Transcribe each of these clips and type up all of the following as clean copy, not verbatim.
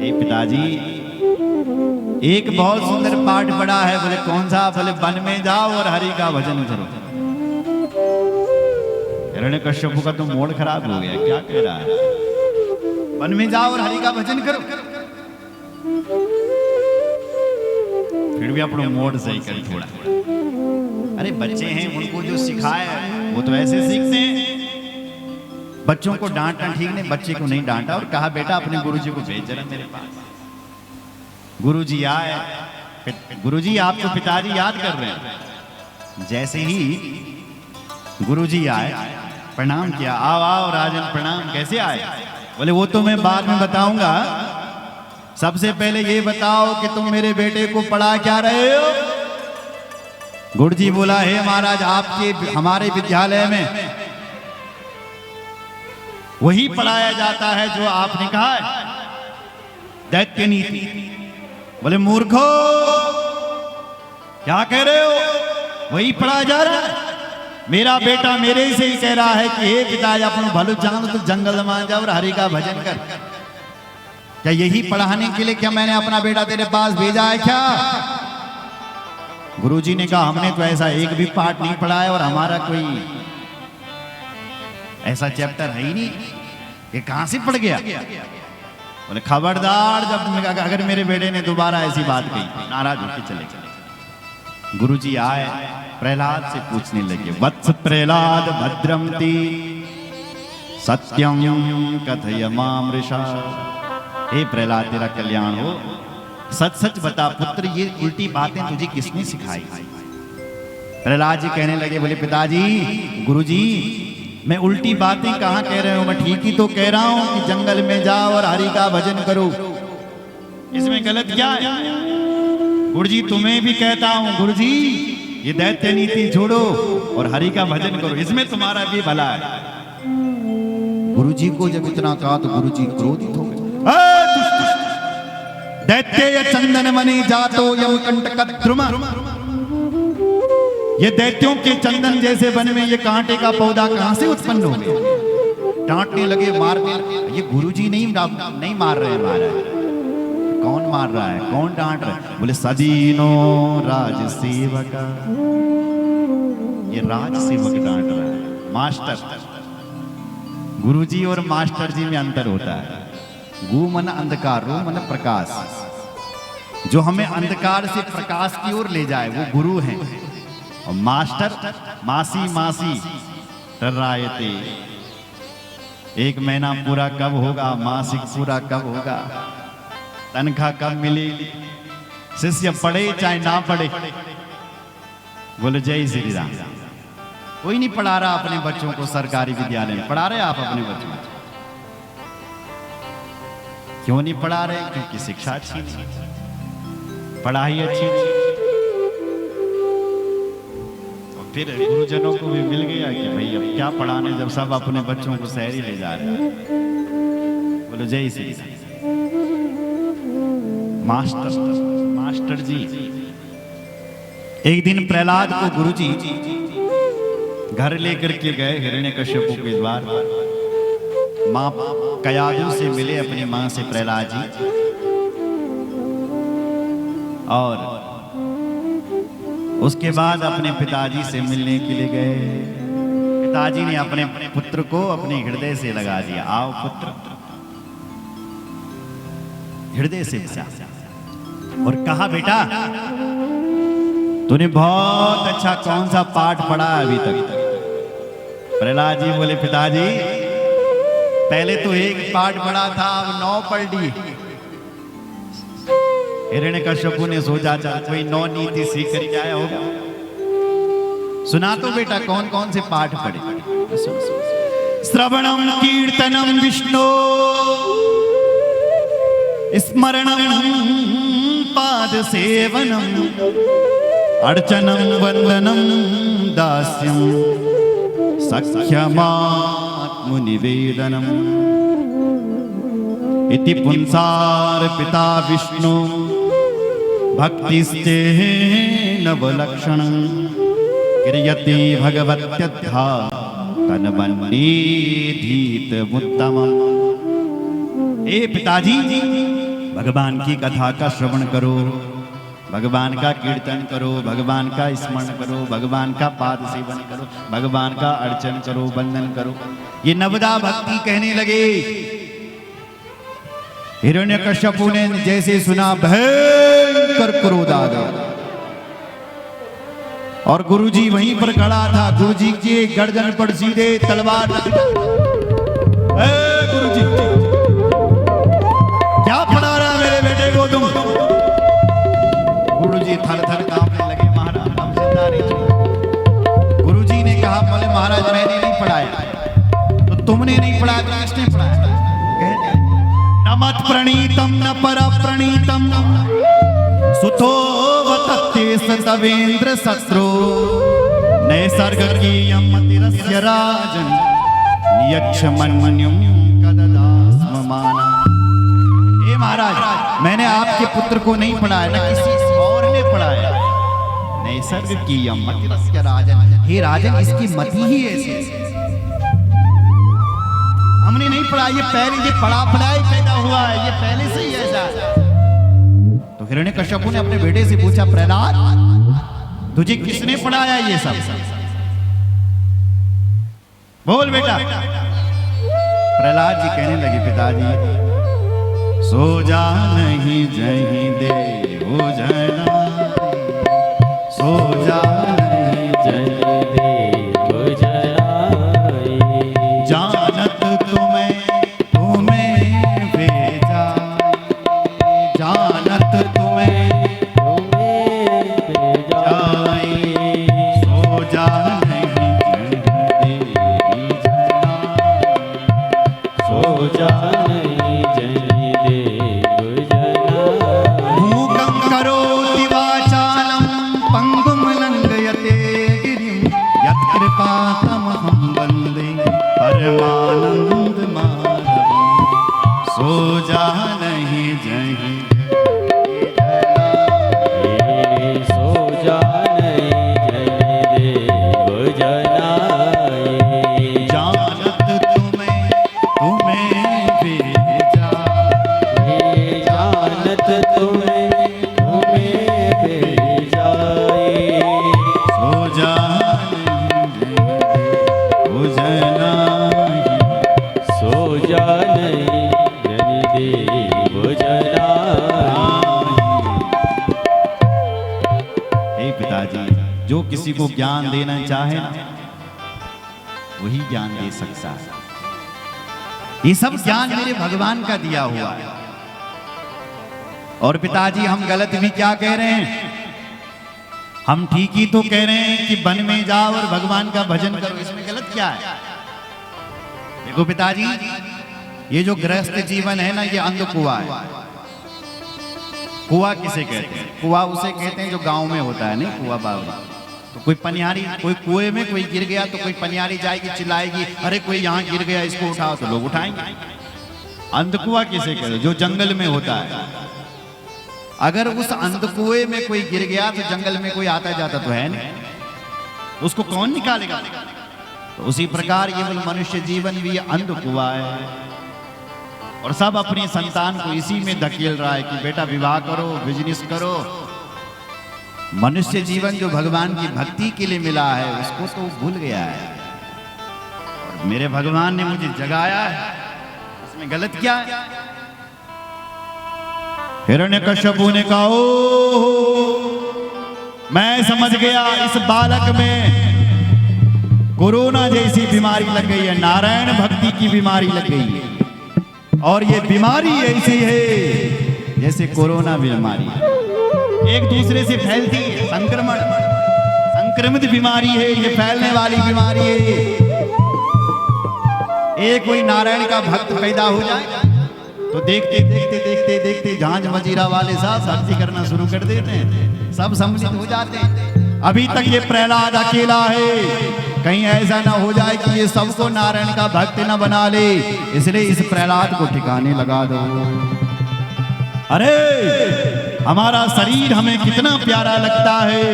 हे पिताजी, एक बहुत सुंदर पाठ पढ़ा है। बोले कौन सा? बोले वन में जाओ और हरि का भजन करो। हिरण्यकश्यप का तो मूड खराब हो गया, क्या कह रहा है? वन में जाओ और हरि का भजन करो। फिर भी अपना मूड सही कर थोड़ा। अरे बच्चे हैं, उनको जो सिखाया वो तो ऐसे सीखते हैं। बच्चों को डांटना ठीक नहीं, बच्चे को नहीं डांटा और कहा बेटा अपने गुरुजी को भेज जरा मेरे पास। गुरुजी आए। गुरुजी आपको पिताजी याद कर रहे हैं। जैसे ही गुरुजी आए, प्रणाम किया। आओ आओ राजन प्रणाम, कैसे आए? बोले वो तो मैं बाद में बताऊंगा, सबसे पहले ये बताओ कि तुम मेरे बेटे को पढ़ा क्या रहे हो? गुरुजी बोला हे महाराज, आपके हमारे विद्यालय में वही पढ़ाया जाता है जो आपने कहा है, दैत्य नीति। बोले मूर्खो, क्या कह रहे हो? वही पढ़ाया जा रहा है। मेरा बेटा मेरे से ही कह रहा है कि हे पिताजी अपन भलो जान तो जंगल मान जाओ और हरि का भजन कर। क्या यही पढ़ाने के लिए क्या मैंने अपना बेटा तेरे पास भेजा है क्या? गुरुजी ने कहा हमने तो ऐसा एक भी पाठ नहीं पढ़ा है और हमारा कोई ऐसा चैप्टर है ही नहीं, ये कहां से पढ़ गया? बोले खबरदार, जब अगर मेरे बेटे ने दोबारा ऐसी बात कही, नाराज होकर चले गए। गुरुजी आए, प्रहलाद से पूछने लगे, वत्स प्रहलाद भद्रमति सत्यम कथय मामृषा। हे प्रहलाद तेरा कल्याण हो, सच सच बता पुत्र, ये उल्टी बातें तुझे किसने सिखाई? प्रहलाद जी कहने लगे, बोले पिताजी, गुरुजी मैं उल्टी बातें कहाँ कह रहे हूं, मैं ठीक ही तो कह रहा हूं कि जंगल में जाओ और हरि का भजन करो। इसमें गलत क्या है? गुरुजी तुम्हें भी कहता हूं, गुरुजी ये दैत्य नीति छोड़ो और हरि का भजन करो, इसमें तुम्हारा भी भला है। गुरुजी को जब इतना कहा तो गुरुजी क्रोधित हो गए। दैत्य चंदन मणि जातो यम कंटक द्रुमा। ये दैत्यों के चंदन जैसे वन में ये कांटे का पौधा कहां से उत्पन्न हो गया? डांटने लगे, मारने। ये गुरुजी नहीं मार रहे हैं, महाराज। कौन मार रहा है, कौन डांट रहा है? बोले सदीनो राज सेवक। ये राज सेवक डांट रहा है, मास्टर। गुरुजी और मास्टर जी में अंतर होता है। गु मन अंधकार, रू मन प्रकाश। जो हमें अंधकार से प्रकाश की ओर ले जाए वो गुरु हैं, और मास्टर मासी मासी टर्रायते। एक महीना पूरा कब होगा, मासिक पूरा कब होगा, तनख्वाह कब मिलेगी? शिष्य पढ़े चाहे ना पढ़े। बोले जय श्री राम। कोई नहीं पढ़ा रहा अपने बच्चों को सरकारी विद्यालय में। पढ़ा रहे आप अपने बच्चों को? क्यों नहीं पढ़ा रहे? क्योंकि शिक्षा अच्छी नहीं, पढ़ाई अच्छी नहीं। फिर गुरुजनों को भी मिल गया कि भाई अब क्या पढ़ाने, जब सब अपने बच्चों को शहरी ले जा रहे हैं। बोलो जय श्री राम। मास्टर जी एक दिन प्रहलाद को गुरुजी घर लेकर के गए हिरण्यकश्यप के द्वार। मां कयादु से मिले अपनी मां से प्रहलाद जी, और उसके बाद अपने पिताजी से मिलने के लिए गए। पिताजी ने अपने पुत्र को अपने हृदय से लगा दिया। आओ पुत्र, हृदय से मिला और कहा बेटा तूने बहुत अच्छा कौन सा पाठ पढ़ा अभी तक? प्रहलाद जी बोले पिताजी पहले तो एक पाठ पढ़ा था, अब 9 पढ़ ली। हिरण्यकश्यप ने सोचा चल कोई 9 नीति सीख करके आया होगा। सुना तो बेटा कौन कौन से पाठ पढ़े? श्रवणम कीर्तनम विष्णु स्मरणम पाद सेवनम अर्चनम वंदनम दास्यम सख्यमात्म निवेदनम इति पुंसार पिता विष्णु भक्तिस्ते नवलक्षण क्रियते भगवत्यथा तन्वन्नेधीत उत्तमम्। ए पिताजी भगवान की कथा का श्रवण करो, भगवान का कीर्तन करो, भगवान का स्मरण करो, भगवान का पाद सेवन करो, भगवान का अर्चन करो, वंदन करो। ये नवदा भक्ति कहने लगे। हिरण्यकश्यपु ने जैसे सुना भयंकर क्रोध आ गया और गुरुजी वहीं पर खड़ा था। गुरुजी के गर्दन पर सीधे तलवार। गुरुजी क्या पढ़ा रहा मेरे बेटे को तुम? गुरुजी थर थर कांपने लगे। महाराज हम जिंदा नहीं। गुरुजी ने कहा बोले महाराज मैंने नहीं पढ़ाया। तो तुमने नहीं पढ़ाया तो किसने पढ़ाया? कहते न मत प्रणीतम न पर प्रणीतम सुतो वतते सतवेंद्र शत्रु नैसर्ग कीयम मतिरस्य राजन नियक्षमन्युम कददास्म माना। हे महाराज मैंने आपके पुत्र को नहीं पढ़ाया, न किसी और ने पढ़ाया। नैसर्ग कीयम मतिरस्य राजन, हे राजन इसकी मति ही ऐसी। हमने नहीं पढ़ा, ये पहले ये पढ़ा ही पैदा हुआ है, ये पहले से ही ऐसा है। तो हिरण्यकश्यपु ने अपने बेटे से पूछा प्रहलाद तुझे किसने पढ़ाया ये सब? बोल बेटा। प्रहलाद जी कहने लगे पिताजी सो जा नहीं जहीं देव जना, सो जा नहीं जहीं देव जना, जानत तुम्हें भेजा, जानत तुम्हें भेजा, सो जा नहीं जहीं देव जना, सो जा नहीं जहीं देव जना। भूकं करोति वाचालं पंगुं लंघयते गिरिं यत्कृपातमहं वन्दे परमानंद माधवं। सो जा नहीं जहीं सो जा नहीं जहीं देव जना, जानत तुम्हें भेजा, जानत तुम्हें भेजा, सो जा नहीं देव जना, सो जा नहीं देव जना। हे पिताजी जो किसी को ज्ञान देना चाहे वही ज्ञान दे सकता है। ये सब ज्ञान मेरे भगवान का दिया हुआ है। और पिताजी हम गलत भी क्या कह रहे हैं? हम ठीक ही तो कह रहे हैं कि वन में जाओ और भगवान का भजन करो, इसमें गलत क्या है? देखो पिताजी ये जो गृहस्थ जीवन है ना ये अंधकुआं है। कुआं किसे कहते हैं? कुआं उसे कहते हैं जो गांव में होता है, नहीं कुआं बावरी। तो कोई पनियारी कोई कुएं में कोई गिर गया तो कोई पनियारी जाएगी चिल्लाएगी अरे कोई यहाँ गिर गया इसको उठाओ, तो लोग उठाएंगे। अंधकुआं किसे कहते हैं? जो जंगल में होता है। अगर उस अंधकुएं में कोई गिर गया तो जंगल में कोई आता जाता तो है नहीं, उसको कौन निकालेगा? तो उसी प्रकार ये मनुष्य जीवन भी अंधकुआं है। और सब अपनी संतान को इसी में धकेल रहा है कि बेटा विवाह करो, बिजनेस करो। मनुष्य जीवन जो भगवान की भक्ति के लिए मिला है उसको तो भूल गया है। और मेरे भगवान ने मुझे जगाया है, इसमें गलत क्या है? हिरण्यकश्यपु ने कहा मैं समझ गया इस बालक में कोरोना जैसी बीमारी लग गई है, नारायण भक्ति की बीमारी लग गई है। और ये बीमारी ऐसी है जैसे कोरोना बीमारी है, एक दूसरे से फैलती है, संक्रमित बीमारी है, ये फैलने वाली बीमारी है। एक कोई नारायण का भक्त पैदा हो जाए तो देखते देखते देखते देखते झांझ मजीरा वाले साहब भक्ति करना शुरू कर देते हैं, सब सम्मिलित हो जाते हैं। अभी तक ये प्रहलाद अकेला है, कहीं ऐसा ना हो जाए कि ये सबको नारायण का भक्त न बना ले, इसलिए इस प्रहलाद को ठिकाने लगा दो। अरे हमारा शरीर हमें कितना प्यारा लगता है,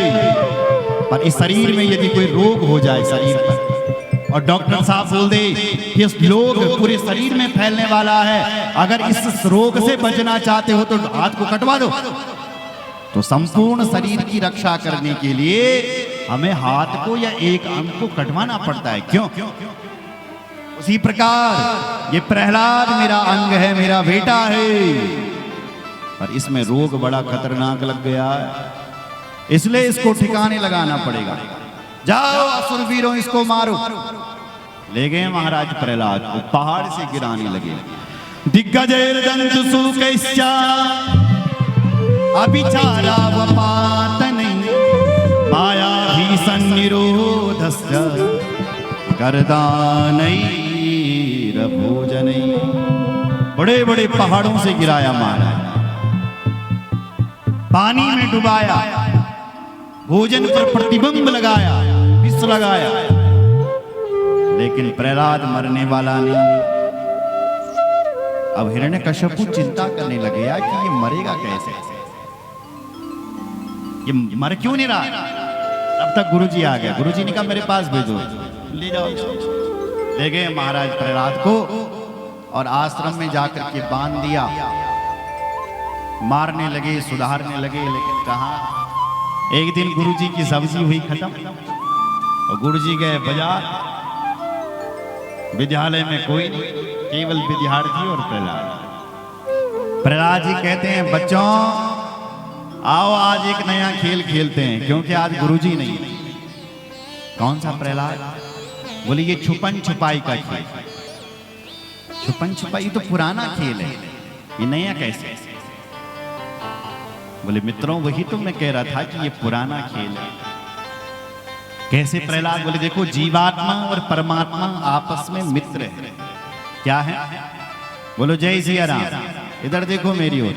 पर इस शरीर में यदि कोई रोग हो जाए शरीर पर और डॉक्टर साहब बोल दे कि इस रोग पूरे शरीर में फैलने वाला है, अगर इस रोग से बचना चाहते हो तो हाथ को कटवा दो। तो संपूर्ण शरीर की रक्षा करने के लिए हमें हाथ को या एक अंग को कटवाना पड़ता है। क्यों? उसी प्रकार ये प्रहलाद मेरा अंग है, मेरा बेटा है, पर इसमें रोग बड़ा खतरनाक लग गया है, इसलिए इसको ठिकाने लगाना पड़ेगा। जाओ असुर वीरों, इसको मारो। ले गए महाराज प्रहलाद को, पहाड़ से गिराने लगे। दिग्गजेर दंत सुकैश्चा अभिचारा वपातनै माया भीषण निरोधस्य करदानैरभोजनै। बड़े बड़े पहाड़ों से गिराया महाराज, पानी में डुबाया, भोजन पर प्रतिबंध लगाया, विष लगाया, लेकिन प्रहलाद मरने वाला नहीं। अब हिरण्यकश्यपु चिंता करने लगे यार कि ये मरेगा कैसे, ये मर क्यों नहीं रहा। तब तक गुरुजी आ गए। गुरुजी ने कहा मेरे पास भेजो, ले जाओ। ले गए महाराज प्रहलाद को और आश्रम में जाकर के बांध दिया। मारने लगे, सुधारने लगे, लेकिन कहाँ। एक दिन गुरुजी की सब्जी हुई खत्म और गुरुजी गए बाजार। विद्यालय में कोई नहीं, केवल विद्यार्थी और प्रहलाद। प्रहलाद जी कहते हैं बच्चों आओ आज एक नया खेल खेलते हैं, क्योंकि आज गुरुजी नहीं। कौन सा प्रहलाद? बोले ये छुपन छुपाई का खेल। छुपन छुपाई तो पुराना खेल है, ये नया कैसे? बोले मित्रों वही तो मैं कह रहा था कि ये पुराना खेल है। कैसे प्रहलाद? बोले देखो जीवात्मा और परमात्मा आपस में मित्र है। क्या है? बोलो जय सिया राम। इधर देखो मेरी ओर,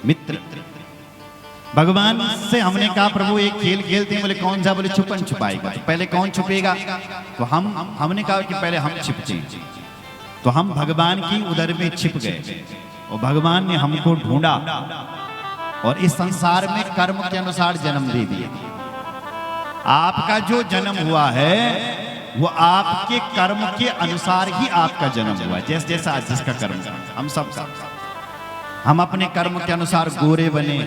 मित्र। भगवान से हमने कहा प्रभु एक खेल खेलते हैं। बोले कौन सा? बोले छुपन छुपाई का। तो पहले कौन छुपेगा? तो हमने कहा कि पहले हम छिपते हैं। तो हम भगवान की उदर में छिप गए और भगवान ने हमको ढूंढा और इस संसार में कर्म के अनुसार जन्म दे दिया। आपका जो जन्म हुआ है वो आपके कर्म के अनुसार ही आपका जन्म हुआ। जैसे जैसा जिसका कर्म, हम सब हम अपने कर्म के अनुसार गोरे बने,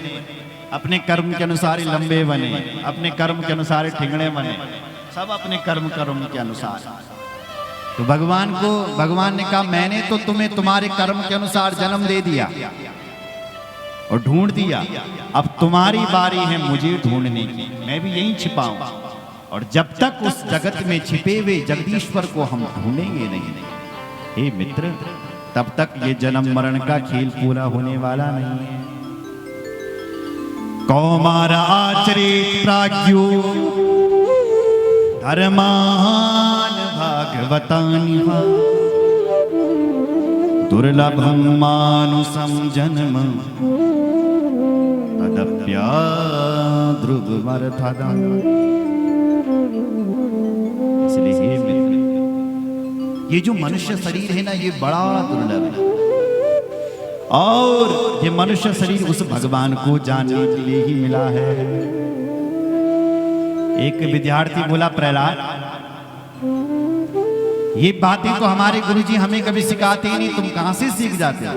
अपने कर्म के अनुसार ही लंबे बने, अपने कर्म के अनुसार ही ठिंगड़े बने, सब अपने कर्म के अनुसार। तो भगवान ने कहा मैंने तो तुम्हें तुम्हारे कर्म के अनुसार जन्म दे दिया और ढूंढ दिया, अब तुम्हारी बारी है मुझे ढूंढने की। मैं भी यहीं छिपा हूं और जब तक उस जगत में छिपे हुए जगदीश्वर को हम ढूंढेंगे नहीं, हे मित्र, तब तक ये जन्म मरण का खेल पूरा होने वाला नहीं है। कौमार आचरित प्राज्ञो धर्मान भागवतानि वा दुर्लभं मानुषं जन्म तदप्याद्रुवमर्थदम्। इसलिए हे मित्र, ये जो मनुष्य शरीर है ना, ये बड़ा दुर्लभ है और ये मनुष्य शरीर उस भगवान को जानने के लिए ही मिला है। एक विद्यार्थी बोला प्रहलाद ये बातें तो हमारे गुरुजी हमें कभी सिखाते ही नहीं, तुम कहां से सीख जाते हो?